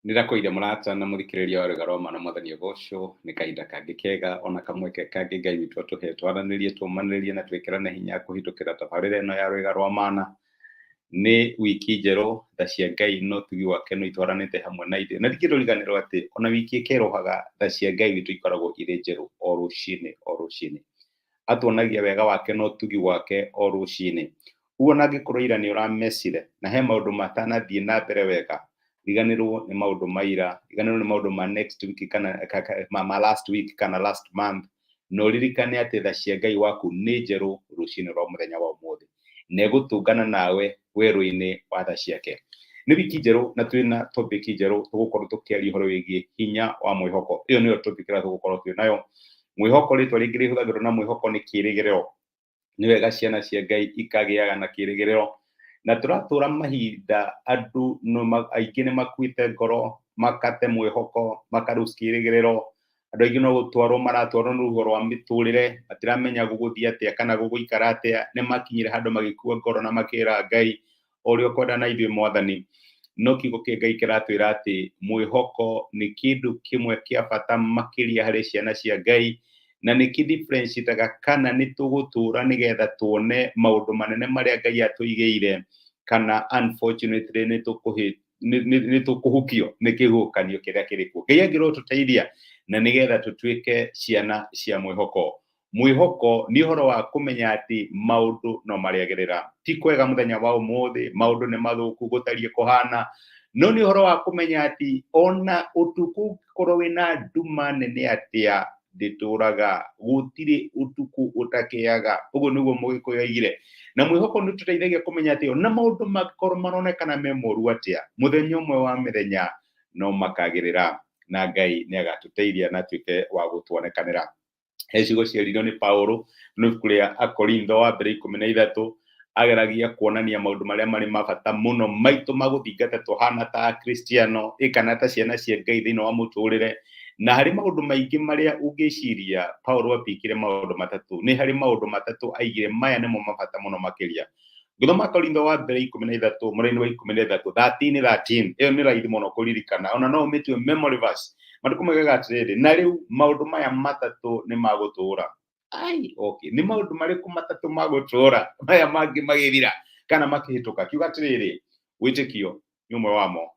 Ndirakoire murata na muthikiriria wa Rugaroma na mwathani Ogosho ni kahinda kangi kega ona kamweke kangi Ngai witu atuhe twaranirie tumaniririe na twikirane hinya kuhitukira tabarira ino ya Rugaroma ni wiki njeru tha cia Ngai no tugi wake no itwaranite hamwe na ithe na ndikiruriganirwo ati ona wiki ikirohaga tha cia Ngai witu ikoragwo iri njeru o rucini atuonagia wega wake no tugi wake o rucini uguo nangikorwo ira ni uramecire na he maundu matanathie na mbere wega iganirwo ni maundu maira iganirwo ni maundu ma next week kana ma last week kana last month no ririkane ati tha cia Ngai waku ni njeru rucini rwa muthenya wa umuthi negutungana nawe weru-ini wa tha ciake ni wiki njeru na twina topic njeru tugukorwo tukiaria uhoro wigie hinya wa mwihoko iyo niyo topic ira tugukorwo twinayo mwihoko ritwa ringi rihuthagirwo na mwihoko ni kirigiriro ni wega ciana cia Ngai ikagiaga na kirigiriro na turatura mahinda andu no aingi ni makuite ngoro makate mwihoko makaruskirigiriro andu aingi no gutwarwo maratwarwo ni rugo rwa miturire atiramenya guguthia atia kana guguikara atia ni makinyire handu magikua ngoro na makira Ngai orio kwenda na ithuĩ mwathani no kiugo kia Ngai kiratwira ati mwihoko ni kindu kimwe kia bata makiria hari ciana cia Ngai na ni kidifferentiaga kana ni tugutura nigetha tuone maundu manene maria Ngai atuigeire kana unfortunately ni tukuhukio ni kihukanio kiria kirikuo Ngai angiro tuteithia na nigetha tutwike ciana cia mwihoko ni horo wa kumenya ati maundu no mariagirira ti kwega muthenya wa umuthi maundu ni mathuku gutarie kuhana no ni horo wa kumenya ati ona utuku korwo wina nduma nene atia ndituraga gutiri utuku utakiaga uguo niguo mugikuyu aigire na mwihoko ni tuteithagia kumenya ati ona maundu makorwo maronekana me moru atia muthenya umwe wa mithenya no makagirira na Ngai ni agatuteithia na twike wa gutuonekanira hecigo ciarirwo ni Paulo no kuria Akorintho wa 13 ageragia kuonania maundu maria mari mabata muno maitu maguthingata tuhana ta Kristiano ikana ta ciana cia Ngai thini wa muturire na hari maundu maingi maria ungiciria Paulo apikire maundu matatu ni hari maundu matatu aigire maya nimo mabata muno makiria Githoma Akorintho wa 13 muraini wa 13 iyo ni raithi muno kuririkana ona no umitwe memory verse maduko magaga atiriri na riu maundu maya matatu ni magutura okay ni maundu mariku matatu magutura maya mangi magithira kana makihituka kiuga atiriri witikio nyumwe wamo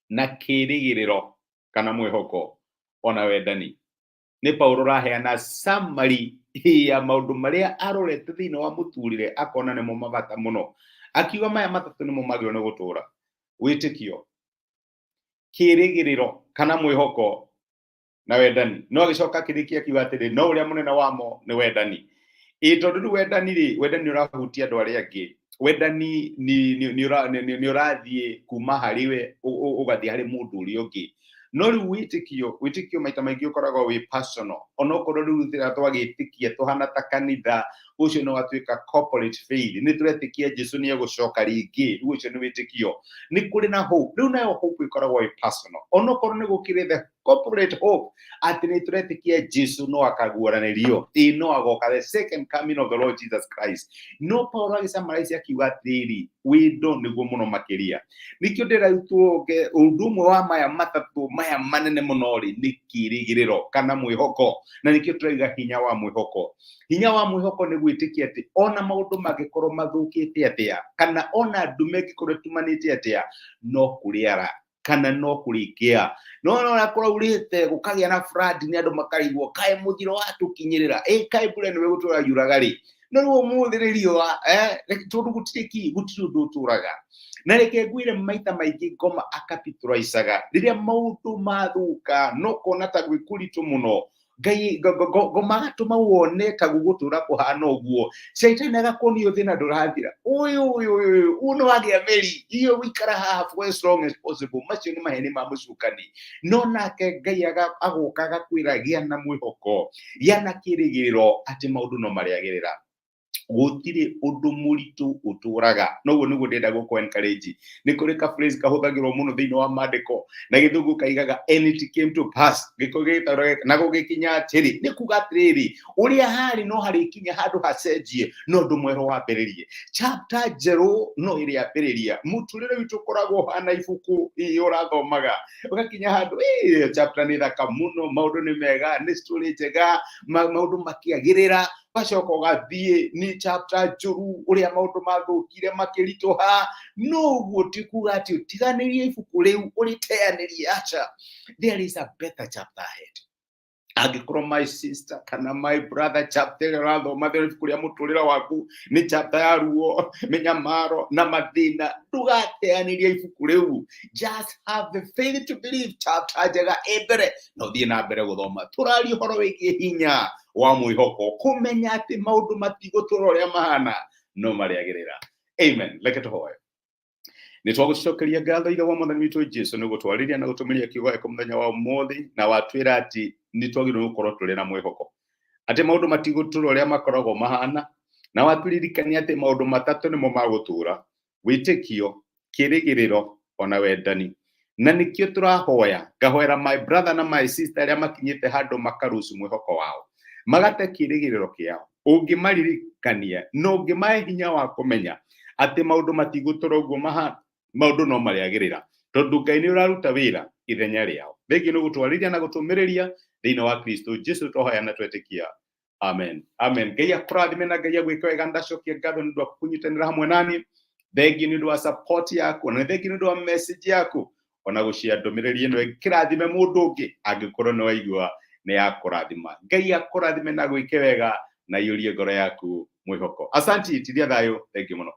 na kirigiriro kana mwihoko ona wendani ni Paulo raheana summary ya maundu maria arorete thini wa muturire akona nimo mabata muno akiuga maya matatu nimo magiro ni gutura witikio kirigiriro kana mwihoko na wendani no agicoka kirikia kiuga atiri no uria munene wamo ni wendani tondu wendani urahutia andu aria angi wendani ni urathie kuma hariwe ugathie hari mundu uria ungi no riu witikio maita maingi ukoragwo wi personal onokorwo riu thira twagitikia tuhana ta kanitha ucio no atuika corporate faith ni turetikia Jesu ni egucoka ringi ucio ni witikio ni kuri na hope riu nayo hope ikoragwo wi personal onokorwo ni gukire the corporate hope ati ni turetikia Jesu no akaguoranirio no agoka the second coming of the Lord Jesus Christ no Paulo agisamaraisia kiuga atiri windo niguo muno makiria nikio ndiraituoge undumwe wa maya matatu maya manene muno ri ni kirigiriro kana mwihoko na nikio turaiga hinya wa mwihoko ni gwitikia ati ona maundu magikorwo mathukite atia kana ona ndume gikorwo tumanite atia no kuriara kana no kurikia no kora urite gukagia na flood ni andu makarigwo kae muthiro watukinyirira kae bure ni wegutura yuragari no ruo muthiririo tondu gutiri undu uturaga na reke ngwire maita maingi ngoma akapitulaicaga riria maundu mathuka no kona ta gwikuritu muno Ngai ngoma tuma wone ta gugutura kuhana uguo shaitani agakonio thina ndurathira uno agia meri iyo wikara haha for as long as possible macio ni maheni ma mucukani no nake Ngai agokaga kwiragia na mwihoko yana kirigiro ati maundu no mariagirira gutire undu muritu uturaga noguo niguo ndenda guko encourage ni kuri ka phrase kahuthagirwo muno thiini wa mandiko na githungu kaigaga and it came to pass giko gitaro na gugikinya atiri ni kuga atiriri uria hari no hari kinya handu hacenjie no ndu mwero wambiririe chapter 0 no iri ambiriria muturire witu koragwo hana ibuku urathomaga ugakinya handu chapter ni thaka muno maundu ni mega ni story njega maundu makiagirira bacoka ugathie ni chapter njuru uria maundu mathukire makiritoha no guo tikuga ati utiganirie ibuku riu uriteanirie acha there is a better chapter ahead agikorwo my sister kana my brother chapter rathoma ibuku ria muturira waku ni chapter ya ruo menyamaro na mathina tugateanirie ibuku riu just have the faith to believe chapter njega ebere no thie na mbere guthoma turari horo wigie hinya wa mwihoko kumenya ati maundu matigotura uria mahana no mariagirira amen leke tuhoe ni twagucokeria ngatho ira wa mwathani witu Jesu ni gutwariria na gutumiria kiugo eko muthenya wa umuthi na watwira ati ni twagirwo gukorwo turi na mwihoko ati maundu matigotura uria makoragwo mahana na waturirikania ati maundu matatu nimo magutura witikio kirigiriro ona wendani na nikio turahoya ngahoera my brother na my sister aria makinyite handu makarusu mwihoko wao magate kirigiriro kiao ungimaririkania no ungimahe hinya wa kumenya ati maundu matigutura uguo mahana maundu no mariagirira tondu Ngai ni uraruta wira ithenya riao thengio ni gutwariria na gutumiriria thiini wa Kristo Jesu twahoya na twetikia amen amen Ngai akurathime na Ngai agwike wega ndacokia ngatho ni ndu kunyitanira hamwe nani thengio ni ndu wa support yaku na thengio ni ndu wa message yaku ona gucia ndumiriri ino ikirathime mundu ungi angikorwo no waigua ni yakurathima Ngai akurathime na gwike wega na yurie ngoro yaku mwihoko asanti tiria thayo thengio muno